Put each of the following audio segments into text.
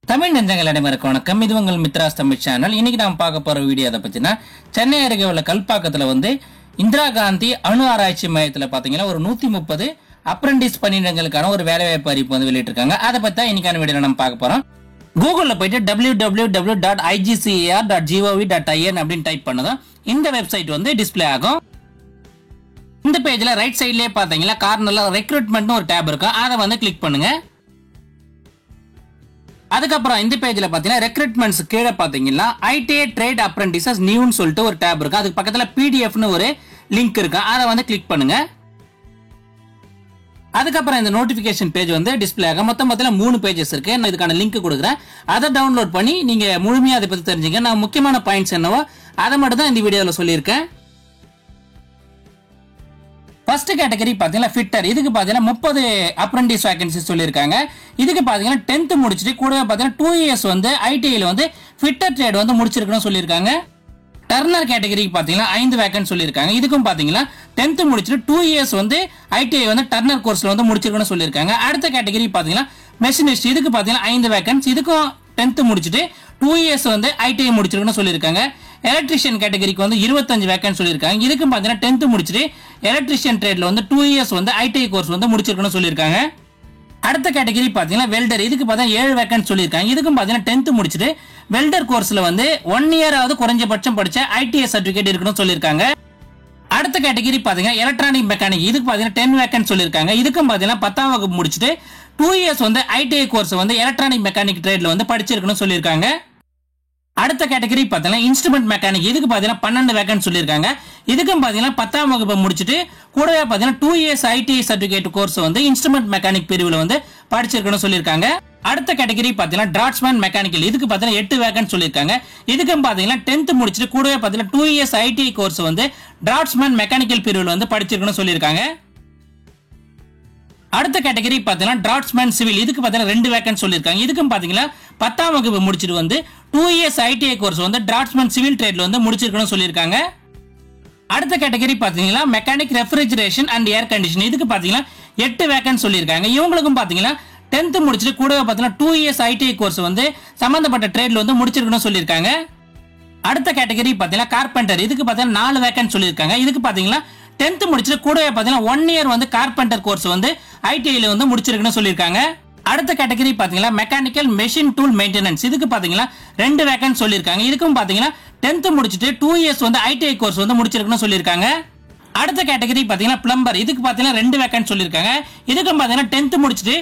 தமிழ் நெஞ்சங்கள் அனைவருக்கும் வணக்கம். இது உங்கள் மித்ராஸ் தமிழ் சேனல். இன்னைக்கு நாம் பார்க்க போற வீடியோ அதை பத்தினா சென்னை அருகே உள்ள கல்பாக்கத்துல இந்திரா காந்தி அணு ஆராய்ச்சி மையத்துல பாத்தீங்கன்னா ஒரு 130 அப்ரண்டிஸ் பணியிடங்களுக்கான ஒரு வேலைவாய்ப்பு அறிவிப்பு வெளியிட்டிருக்காங்க. அதை பத்தி தான் இன்னைக்கான வீடியோ நம்ம பார்க்க போறோம். கூகுள்ல போயிட்டு www.igcar.gov.in அப்படின்னு டைப் பண்ணதும் இந்த வெப்சைட் டிஸ்பிளே ஆகும். இந்த பேஜ்ல ரைட் சைட்லயே பாத்தீங்கன்னா கார்னர்ல ரெக்ரூட்மெண்ட் ஒரு டேப் இருக்கும். அதை கிளிக் பண்ணுங்க. அதுக்கப்புறம் இந்த பேஜ்ல பாத்தீங்கன்னா ரெக்ரூட்மெண்ட்ஸ் கீழே பாத்தீங்கன்னா ஐடிஐ ட்ரேட் அப்ரண்டிசஸ் நியூன்னு சொல்லிட்டு ஒரு டேப் இருக்கு. அதுக்கு பக்கத்துல பிடிஎஃப்னு ஒரு லிங்க் இருக்கு. அதை கிளிக் பண்ணுங்க. அதுக்கப்புறம் இந்த நோட்டிபிகேஷன் பேஜ் டிஸ்பிளே ஆகும். மொத்தம் 3 பேஜஸ் இருக்கு. நான் இதுக்கான லிங்க் கொடுக்குறேன். அதை டவுன்லோட் பண்ணி நீங்க முழுமையா அதை பத்தி தெரிஞ்சுங்க. நான் முக்கியமான பாயிண்ட்ஸ் என்னவோ அதை மட்டும் தான் இந்த வீடியோல சொல்லியிருக்கேன். ஃபர்ஸ்ட் கேட்டகரி பாத்தீங்கன்னா ஃபிட்டர். இதுக்கு பாத்தீங்கன்னா 30 அப்ரண்டிஸ் வேகன்சி சொல்லியிருக்காங்க. இதுக்கு பாத்தீங்கன்னா 10th முடிச்சிட்டு கூடவே பாத்தீங்கன்னா 2 இயர்ஸ் ஐடிஐல ஃபிட்டர் ட்ரேட் முடிச்சிருக்கணும் சொல்லியிருக்காங்க. டர்னர் கேட்டகரிக்கு பாத்தீங்கன்னா 5 வேகன்சி சொல்லியிருக்காங்க. இதுக்கும் பாத்தீங்கன்னா 10th முடிச்சிட்டு 2 இயர்ஸ் ஐடிஐ டர்னர் கோர்ஸ்ல முடிச்சிருக்கணும் சொல்லியிருக்காங்க. அடுத்த கேட்டகரி பாத்தீங்கன்னா மெஷினிஸ்ட். இதுக்கு பாத்தீங்கன்னா 5 வேகன்சி. இதுக்கும் 10th முடிச்சிட்டு 2 இயர்ஸ் ஐடிஐ முடிச்சிருக்கணும் சொல்லியிருக்காங்க. எலக்ட்ரிஷியன் கேட்டகரிக்கு 25 வேகன்சி சொல்லியிருக்காங்க. இதுக்கு பாத்தீங்கன்னா 10th முடிச்சிட்டு எலக்ட்ரிஷியன் ட்ரேட்ல 2 இயர்ஸ் ஐடிஐ கோர்ஸ் முடிச்சிருக்கணும் சொல்லியிருக்காங்க. அடுத்த கேட்டகரி பாத்தீங்கன்னா வெல்டர். இதுக்கு பாத்தீங்கன்னா 7 வேகன்சி சொல்லியிருக்காங்க. இதுக்கும் பாத்தீங்கன்னா 10th முடிச்சிட்டு வெல்டர் கோர்ஸ்ல 1 இயர் ஆவது குறைஞ்சபட்சம் படிச்ச ஐடிஐ சர்டிபிகேட் இருக்கணும் சொல்லியிருக்காங்க. அடுத்த கேட்டகரி பாத்தீங்கன்னா எலக்ட்ரானிக் மெக்கானிக். இதுக்கு பாத்தீங்கன்னா 10 வேகன்சி சொல்லியிருக்காங்க. இதுக்கும் பாத்தீங்கன்னா 10ஆம் வகுப்பு முடிச்சிட்டு 2 years ITI course electronic mechanic ட்ரேட்ல படிச்சிருக்கணும் சொல்லியிருக்காங்க. அடுத்த கேட்டகரி பாத்தீங்கன்னா இன்ஸ்ட்ருமெண்ட் மெக்கானிக். இதுக்கு பாத்தீங்கன்னா 12 வேகன்சி சொல்லியிருக்காங்க. இதுக்கும் பாத்தீங்கன்னா 10ஆம் வகுப்பு முடிச்சிட்டு கூடவே பாத்தீங்கன்னா 2 years ITI certificate course instrument mechanic பிரிவுல படிச்சிருக்கணும் சொல்லியிருக்காங்க. அடுத்த கேட்டகரி பாத்தீங்கன்னா டிராட்ஸ்மேன் மெக்கானிக்கல். இதுக்கு பாத்தீங்கன்னா 8 வேகன்சி சொல்லியிருக்காங்க. இதுக்கும் பாத்தீங்கன்னா 10th முடிச்சிட்டு கூடவே பாத்தீங்கன்னா 2 years ITI course draughtsman mechanical பிரிவுல படிச்சிருக்கணும் சொல்லியிருக்காங்க. அடுத்த கேட்டகரி பாத்தீங்கன்னா டிராட்ஸ்மேன் சிவில். இதுக்கு பாத்தீங்கன்னா 2 வேகன்சி சொல்லியிருக்காங்க. இதுக்கும் பாத்தீங்கன்னா 10ஆம் வகுப்பு முடிச்சிட்டு 2 years ITI course draughtsman civil ட்ரேட்ல முடிச்சிருக்கணும் சொல்லியிருக்காங்க. அடுத்த கேட்டகரி பாத்தீங்கன்னா mechanic refrigeration and air condition. இதுக்கு பாத்தீங்கன்னா 8 வேகன்சி சொல்லியிருக்காங்க. இவங்களுக்கும் பாத்தீங்கன்னா 10th முடிச்சிட்டு கூடவே பாத்தீங்கன்னா 2 இயர்ஸ் ஐடிஐ கோர்ஸ் சம்பந்தப்பட்ட ட்ரேட்ல முடிச்சிருக்கணும் சொல்லியிருக்காங்க. அடுத்த கேட்டகரி பாத்தீங்கன்னா கார்பெண்டர். இதுக்கு பாத்தீங்கன்னா 4 வேகன்சி சொல்லியிருக்காங்க. இதுக்கு பாத்தீங்கன்னா 10th முடிச்சிட்டு கூடவே பாத்தீங்கன்னா 1 இயர் கார்பெண்டர் கோர்ஸ் ஐடிஐல முடிச்சிருக்கணும் சொல்லியிருக்காங்க. அடுத்த கேட்டகரி பாத்தீங்கன்னா மெக்கானிக்கல் மெஷின் டூல் மெயின்டெனன்ஸ். இதுக்கு பாத்தீங்கன்னா 2 வேகன்சி சொல்லியிருக்காங்க. இதுக்கும் பாத்தீங்கன்னா 10th முடிச்சிட்டு 2 இயர்ஸ் ஐடிஐ கோர்ஸ் முடிச்சிருக்கணும் சொல்லியிருக்காங்க. அடுத்த கேட்டகரி பாத்தீங்கன்னா பிளம்பர். இதுக்கு பாத்தீங்கன்னா 2 வேகன்சி சொல்லியிருக்காங்க. இதுக்கும் பாத்தீங்கன்னா 10th முடிச்சிட்டு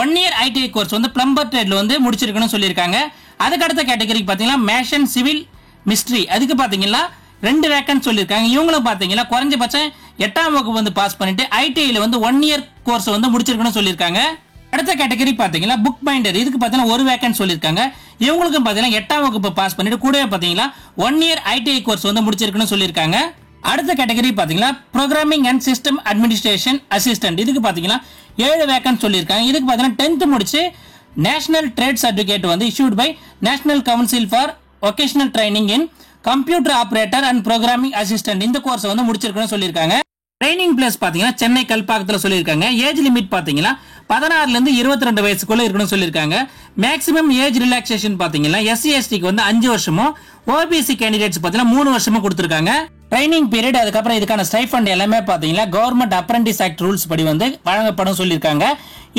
1 இயர் ஐடிஐ கோர்ஸ் பிளம்பர் ட்ரேட்ல முடிச்சிருக்கணும் சொல்லியிருக்காங்க. அதுக்கு அடுத்த கேட்டகரி பாத்தீங்கன்னா மேஷன் சிவில் மிஸ்ட்ரி. அதுக்கு பாத்தீங்கன்னா 2 வேகன்சி சொல்லியிருக்காங்க. இவங்களும் பாத்தீங்கன்னா குறைஞ்சபட்சம் 8ஆம் வகுப்பு பாஸ் பண்ணிட்டு ஐடிஐல 1 இயர் கோர்ஸ் முடிச்சிருக்கணும் சொல்லியிருக்காங்க. அடுத்த கேட்டகரி பாத்தீங்கன்னா புக் பைண்டர். இதுக்கு பாத்தீங்கன்னா 1 வேகன்சி சொல்லியிருக்காங்க. இவங்களுக்கும் பாத்தீங்கன்னா 8ஆம் வகுப்பு பாஸ் பண்ணிட்டு கூடவே பாத்தீங்கன்னா 1 இயர் ஐடிஐ கோர்ஸ் முடிச்சிருக்கணும் சொல்லியிருக்காங்க. அடுத்த கேட்டகரி பாத்தீங்கன்னா programming and system administration assistant. இதுக்கு பாத்தீங்கன்னா 7 வேகன்சி சொல்லியிருக்காங்க. இதுக்கு பாத்தீங்கன்னா 10th முடிச்சு national trade certificate issued by national council for vocational training in computer operator and programming assistant இந்த கோர்ஸ் முடிச்சிருக்கணும் சொல்லியிருக்காங்க. ட்ரைனிங் பிளேஸ் பாத்தீங்கன்னா சென்னை கல்பாக்கத்துல சொல்லியிருக்காங்க. ஏஜ் லிமிட் பாத்தீங்கன்னா 16ல இருந்து 22 வயசுக்குள்ள இருக்கணும் சொல்லியிருக்காங்க. மேக்ஸிமம் ஏஜ் ரிலாக்சேஷன் பாத்தீங்கன்னா எஸ்சி எஸ்டிக்கு 5 வருஷமும் ஓபிசி கேண்டிடேட்ஸ் பாத்தீங்கன்னா 3 வருஷமும் கொடுத்திருக்காங்க. ட்ரைனிங் பீரியட் அதுக்கப்புறம் இதுக்கான ஸ்டைஃபண்ட் எல்லாமே பாத்தீங்கன்னா கவர்மெண்ட் அப்ரண்டிஸ் ஆக்ட் ரூல்ஸ் படி வழங்கப்படும் சொல்லியிருக்காங்க.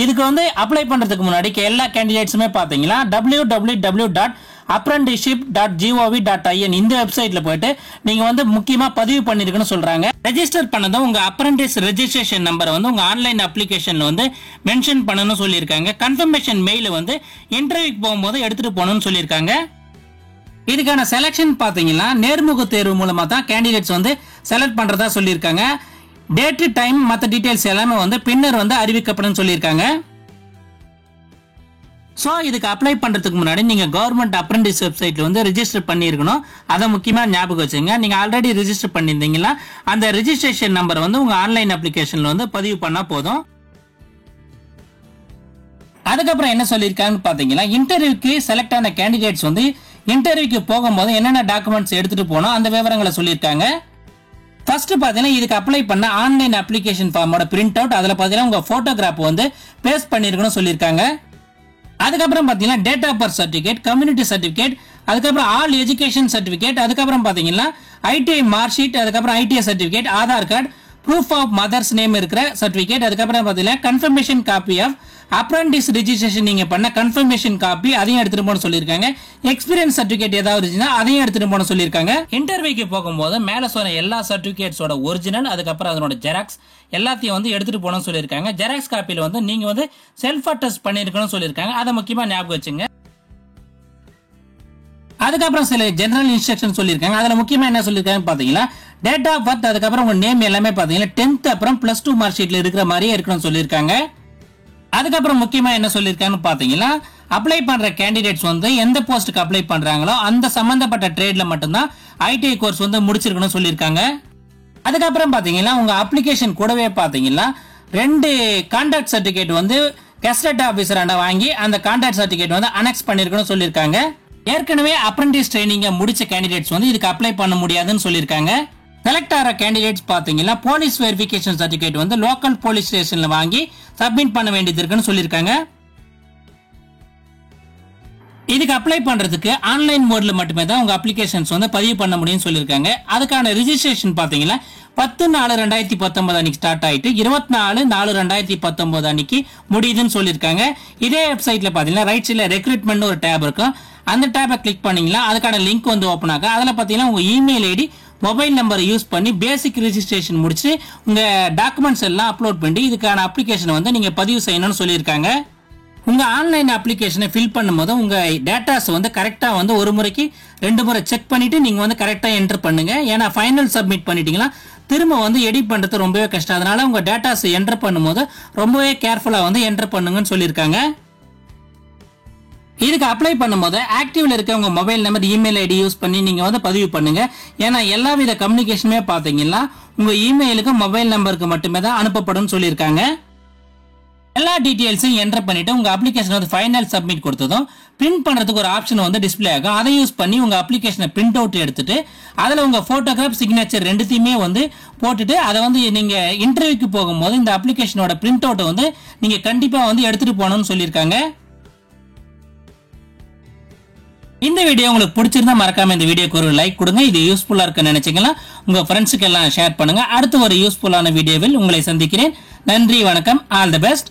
இதுக்கு அப்ளை பண்றதுக்கு முன்னாடி எல்லா கேண்டிடேட்ஸுமே பாத்தீங்கன்னா www.apprenticeship.gov.in இந்த வெப்சைட்ல போயிட்டு நீங்க முக்கியமா பதிவு பண்ணிருக்கணும் சொல்றாங்க. ரெஜிஸ்டர் பண்ணதும் உங்க அப்ரண்டிஸ் ரெஜிஸ்ட்ரேஷன் நம்பரை உங்க ஆன்லைன் அப்ளிகேஷன்ல மென்ஷன் பண்ணணும் சொல்லியிருக்காங்க. கன்ஃபர்மேஷன் மெயில் இன்டர்வியூக்கு போகும்போது எடுத்துட்டு போகணும்னு சொல்லியிருக்காங்க. இதுக்கான செலக்ஷன் பாத்தீங்கன்னா நேர்முக தேர்வு மூலமா தான் கேண்டிடேட்ஸ் செலக்ட் பண்றதா சொல்லியிருக்காங்க. டேட் டைம் மற்ற டீடைல்ஸ் எல்லாமே பின்னர் அறிவிக்கப்படும் சொல்லியிருக்காங்க. சோ இதுக்கு அப்ளை பண்றதுக்கு முன்னாடி நீங்க கவர்மெண்ட் அப்ரண்டிஸ் வெப்சைட்ல ரெஜிஸ்டர் பண்ணிருக்கணும். அதை முக்கியமா ஞாபகம் வச்சுங்க. நீங்க ஆல்ரெடி ரெஜிஸ்டர் பண்ணிருந்தீங்கன்னா அந்த ரெஜிஸ்ட்ரேஷன் நம்பர் உங்க ஆன்லைன் அப்ளிகேஷன்ல பதிவு பண்ணா போதும். அதுக்கப்புறம் என்ன சொல்லியிருக்காங்கன்னு பாத்தீங்கன்னா இன்டர்வியூக்கு செலக்ட் ஆன கேண்டிடேட்ஸ் இன்டர்வியூக்கு போகும்போது என்னென்ன டாக்குமெண்ட்ஸ் எடுத்துட்டு போனோம் அந்த விவரங்களை சொல்லியிருக்காங்க. ஃபர்ஸ்ட் பாத்தீங்கன்னா இதுக்கு அப்ளை பண்ண ஆன்லைன் அப்ளிகேஷன் ஃபார்மோட பிரிண்ட் அவுட் அதுல பாத்தீங்கன்னா உங்க போட்டோகிராஃப் பேஸ்ட் பண்ணிருக்கணும் சொல்லியிருக்காங்க. அதுக்கப்புறம் பாத்தீங்கன்னா date of birth certificate, community certificate, அதுக்கப்புறம் ஆல் எஜுகேஷன் சர்டிபிகேட், அதுக்கப்புறம் பாத்தீங்கன்னா ஐடிஐ மார்க் ஷீட், அதுக்கப்புறம் ITI certificate, Aadhaar card, proof of mother's name இருக்கிற சர்டிபிகேட், அதுக்கப்புறம் பாத்தீங்கன்னா confirmation copy of apprentice registration நீங்க பண்ண கன்ஃபர்மேஷன் காப்பி அதையும் எடுத்துட்டு போன சொல்லியிருக்காங்க. எக்ஸ்பீரியன்ஸ் சர்டிபிகேட் ஏதாவது இருந்துச்சுன்னா அதையும் எடுத்துட்டு போன சொல்லியிருக்காங்க. இன்டர்வியூக்கு போகும்போது மேல சொன்ன எல்லா சர்டிபிகேட்ஸோட ஒரிஜினல், அதுக்கப்புறம் அதனோட ஜெராக்ஸ் எல்லாத்தையும் வந்து எடுத்துட்டு போகணும்னு சொல்லியிருக்காங்க. ஜெராக்ஸ் காப்பியில வந்து நீங்க வந்து செல்ஃப் அட்டஸ்ட் பண்ணிருக்கணும்னு சொல்லியிருக்காங்க. அதை முக்கியமா ஞாபகம் வச்சுங்க. அதுக்கப்புறம் சில ஜெனரல் இன்ஸ்ட்ரக்ஷன் சொல்லியிருக்காங்க. அதுல முக்கியமா என்ன சொல்லியிருக்காங்க பாத்தீங்கன்னா டேட் ஆஃப் பர்த், அதுக்கப்புறம் உங்க நேம் எல்லாமே பாத்தீங்கன்னா 10th அப்புறம் +2 மார்க் ஷீட்ல இருக்கிற மாதிரியே இருக்கணும்னு சொல்லியிருக்காங்க. அதுக்கப்புறம் முக்கியமா என்ன சொல்லியிருக்காங்கன்னு பாத்தீங்கன்னா அப்ளை பண்ற கேண்டிடேட்ஸ் வந்து எந்த போஸ்ட்டுக்கு அப்ளை பண்றாங்களோ அந்த சம்பந்தப்பட்ட ட்ரேட்ல மட்டும்தான் ஐடிஐ கோர்ஸ் வந்து முடிச்சிருக்கணும்னு சொல்லியிருக்காங்க. அதுக்கப்புறம் பாத்தீங்கன்னா உங்க அப்ளிகேஷன் கூடவே பாத்தீங்கன்னா 2 கான்ட்ராக்ட் சர்டிபிகேட் வந்து கெஸ்டட் ஆபீசர் வாங்கி அந்த கான்ட்ராக்ட் சர்டிபிகேட் வந்து அனெக்ஸ் பண்ணிருக்கணும்னு சொல்லியிருக்காங்க. ஏற்கனவே அப்ரண்டிஸ் ட்ரைனிங்க முடிச்ச கேண்டிடேட்ஸ் வந்து இதுக்கு அப்ளை பண்ண முடியாதுன்னு சொல்லியிருக்காங்க. செலக்ட் ஆகிற கேண்டிடேட்ஸ் பாத்தீங்கன்னா போலீஸ் வெரிஃபிகேஷன் சர்டிபிகேட் வந்து லோக்கல் போலீஸ் ஸ்டேஷன்ல வாங்கி சப்மிட் பண்ண வேண்டியது இருக்குன்னு சொல்லியிருக்காங்க. இதுக்கு அப்ளை பண்றதுக்கு ஆன்லைன் மோட்ல மட்டுமே தான் உங்க அப்ளிகேஷன்ஸ் வந்து பதிவு பண்ண முடியும்னு சொல்லியிருக்காங்க. அதுக்கான ரிஜிஸ்ட்ரேஷன் பாத்தீங்கன்னா 10/4/2019 அன்னைக்கு ஸ்டார்ட் ஆயிட்டு 24/4/2019 அன்னைக்கு முடியுதுன்னு சொல்லியிருக்காங்க. இதே வெப்சைட்ல பாத்தீங்கன்னா ரைட் சைட்ல ரெக்ரூட்மெண்ட் ஒரு டேப் இருக்கும். அந்த டேபை கிளிக் பண்ணீங்கன்னா அதுக்கான லிங்க் வந்து ஓபன் ஆகும். அதுல பாத்தீங்கன்னா உங்க email ID, mobile number use பண்ணி பேசிக் ரெஜிஸ்ட்ரேஷன் முடிச்சு உங்க டாக்குமெண்ட்ஸ் எல்லாம் அப்லோட் பண்ணி இதுக்கான அப்ளிகேஷன் வந்து நீங்க பதிவு செய்யணும்னு சொல்லியிருக்காங்க. உங்க ஆன்லைன் அப்ளிகேஷனை ஃபில் பண்ணும்போது உங்க டேட்டாஸ் வந்து கரெக்டா வந்து ஒரு முறைக்கு 2 முறை செக் பண்ணிட்டு நீங்க வந்து கரெக்டா என்டர் பண்ணுங்க. ஏன்னா ஃபைனல் சப்மிட் பண்ணிட்டீங்கன்னா திரும்ப வந்து எடிட் பண்றது ரொம்பவே கஷ்டம். அதனால உங்க டேட்டாஸ் என்டர் பண்ணும்போது ரொம்பவே கேர்ஃபுல்லா வந்து என்டர் பண்ணுங்கன்னு சொல்லியிருக்காங்க. இதுக்கு அப்ளை பண்ணும்போது ஆக்டிவ்ல இருக்க உங்க mobile number, email ID use பண்ணி நீங்க வந்து பதிவு பண்ணுங்க. ஏன்னா எல்லா வித கம்யூனிகேஷனுமே பாத்தீங்கன்னா உங்க இமெயிலுக்கு மொபைல் நம்பருக்கு மட்டுமே தான் அனுப்பப்படும் சொல்லியிருக்காங்க. எல்லா டீடைல்ஸையும் என்டர் பண்ணிட்டு உங்க அப்ளிகேஷன் வந்து ஃபைனல் சப்மிட் கொடுத்ததும் பிரிண்ட் பண்றதுக்கு ஒரு ஆப்ஷன் வந்து டிஸ்ப்ளே ஆகும். அதை யூஸ் பண்ணி உங்க அப்ளிகேஷனை பிரிண்ட் அவுட் எடுத்துட்டு அதுல உங்க போட்டோகிராஃப், சிக்னேச்சர் ரெண்டுத்தையுமே வந்து போட்டுட்டு அதை வந்து நீங்க இன்டர்வியூக்கு போகும்போது இந்த அப்ளிகேஷனோட பிரிண்ட் அவுட்டை வந்து நீங்க கண்டிப்பா வந்து எடுத்துட்டு போகணும்னு சொல்லியிருக்காங்க. இந்த வீடியோ உங்களுக்கு பிடிச்சிருந்தா மறக்காம இந்த வீடியோக்கு ஒரு லைக் கொடுங்க. இது யூஸ்ஃபுல்லா இருக்குன்னு நினைச்சீங்கன்னா உங்க ஃப்ரெண்ட்ஸுக்கு எல்லாம் ஷேர் பண்ணுங்க. அடுத்து ஒரு யூஸ்ஃபுல்லான வீடியோவில் உங்களை சந்திக்கிறேன். நன்றி, வணக்கம், ஆல் தி பெஸ்ட்.